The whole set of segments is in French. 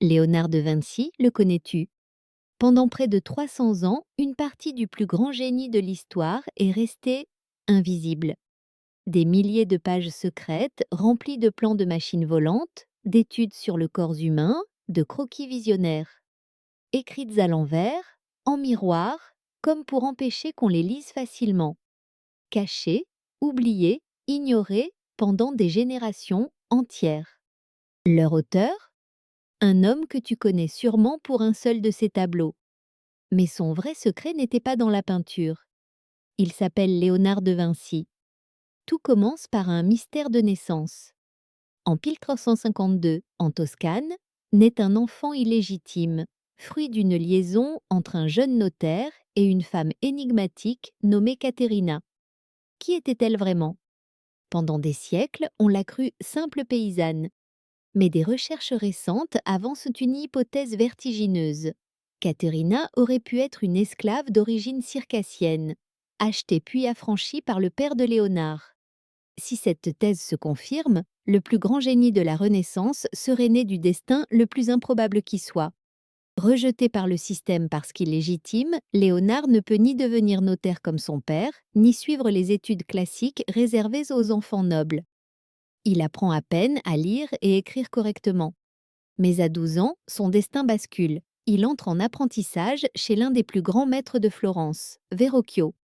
Léonard de Vinci, le connais-tu? Pendant près de 300 ans, une partie du plus grand génie de l'histoire est restée invisible. Des milliers de pages secrètes remplies de plans de machines volantes, d'études sur le corps humain, de croquis visionnaires, écrites à l'envers, en miroir, comme pour empêcher qu'on les lise facilement, cachées, oubliées, ignorées pendant des générations entières. Leur auteur? Un homme que tu connais sûrement pour un seul de ses tableaux. Mais son vrai secret n'était pas dans la peinture. Il s'appelle Léonard de Vinci. Tout commence par un mystère de naissance. En 1352, en Toscane, naît un enfant illégitime, fruit d'une liaison entre un jeune notaire et une femme énigmatique nommée Caterina. Qui était-elle vraiment? Pendant des siècles, on l'a crue simple paysanne. Mais des recherches récentes avancent une hypothèse vertigineuse. Caterina aurait pu être une esclave d'origine circassienne, achetée puis affranchie par le père de Léonard. Si cette thèse se confirme, le plus grand génie de la Renaissance serait né du destin le plus improbable qui soit. Rejeté par le système parce qu'illégitime, Léonard ne peut ni devenir notaire comme son père, ni suivre les études classiques réservées aux enfants nobles. Il apprend à peine à lire et écrire correctement. Mais à 12 ans, son destin bascule. Il entre en apprentissage chez l'un des plus grands maîtres de Florence, Verrocchio.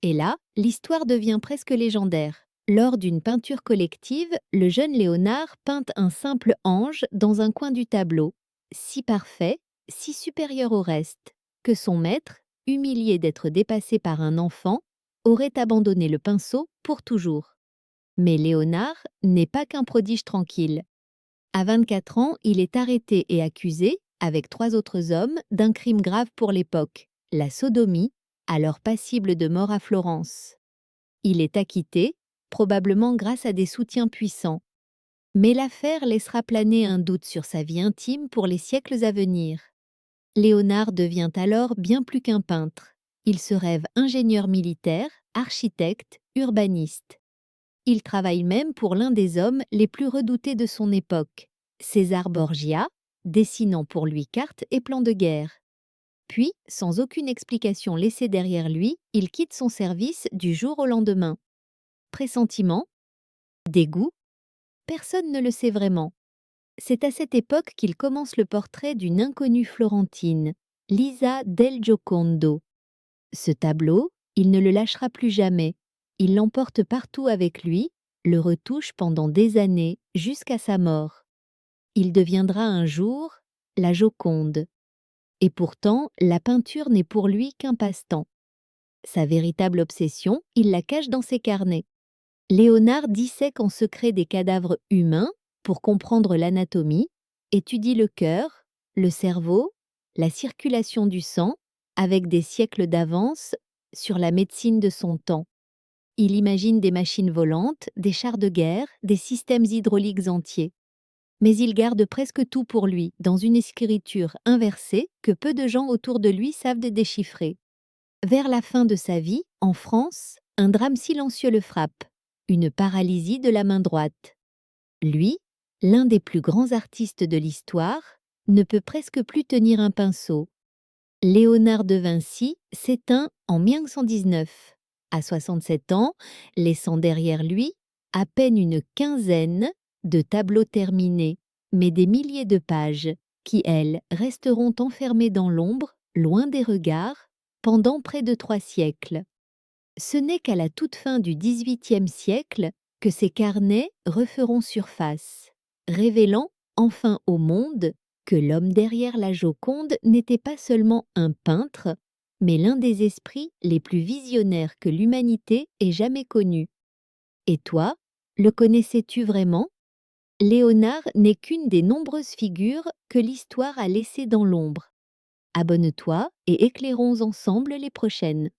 Et là, l'histoire devient presque légendaire. Lors d'une peinture collective, le jeune Léonard peint un simple ange dans un coin du tableau, si parfait, si supérieur au reste, que son maître, humilié d'être dépassé par un enfant, aurait abandonné le pinceau pour toujours. Mais Léonard n'est pas qu'un prodige tranquille. À 24 ans, il est arrêté et accusé, avec 3 autres hommes, d'un crime grave pour l'époque, la sodomie, alors passible de mort à Florence. Il est acquitté, probablement grâce à des soutiens puissants. Mais l'affaire laissera planer un doute sur sa vie intime pour les siècles à venir. Léonard devient alors bien plus qu'un peintre. Il se rêve ingénieur militaire, architecte, urbaniste. Il travaille même pour l'un des hommes les plus redoutés de son époque, César Borgia, dessinant pour lui cartes et plans de guerre. Puis, sans aucune explication laissée derrière lui, il quitte son service du jour au lendemain. Pressentiment? Dégoût? Personne ne le sait vraiment. C'est à cette époque qu'il commence le portrait d'une inconnue florentine, Lisa del Giocondo. Ce tableau, il ne le lâchera plus jamais. Il l'emporte partout avec lui, le retouche pendant des années jusqu'à sa mort. Il deviendra un jour la Joconde. Et pourtant, la peinture n'est pour lui qu'un passe-temps. Sa véritable obsession, il la cache dans ses carnets. Léonard dissèque en secret des cadavres humains pour comprendre l'anatomie, étudie le cœur, le cerveau, la circulation du sang, avec des siècles d'avance sur la médecine de son temps. Il imagine des machines volantes, des chars de guerre, des systèmes hydrauliques entiers. Mais il garde presque tout pour lui, dans une écriture inversée que peu de gens autour de lui savent déchiffrer. Vers la fin de sa vie, en France, un drame silencieux le frappe, une paralysie de la main droite. Lui, l'un des plus grands artistes de l'histoire, ne peut presque plus tenir un pinceau. Léonard de Vinci s'éteint en 1919, à 67 ans, laissant derrière lui à peine une quinzaine de tableaux terminés, mais des milliers de pages qui, elles, resteront enfermées dans l'ombre, loin des regards, pendant près de 3 siècles. Ce n'est qu'à la toute fin du XVIIIe siècle que ces carnets referont surface, révélant enfin au monde que l'homme derrière la Joconde n'était pas seulement un peintre, mais l'un des esprits les plus visionnaires que l'humanité ait jamais connus. Et toi, le connaissais-tu vraiment? Léonard n'est qu'une des nombreuses figures que l'histoire a laissées dans l'ombre. Abonne-toi et éclairons ensemble les prochaines.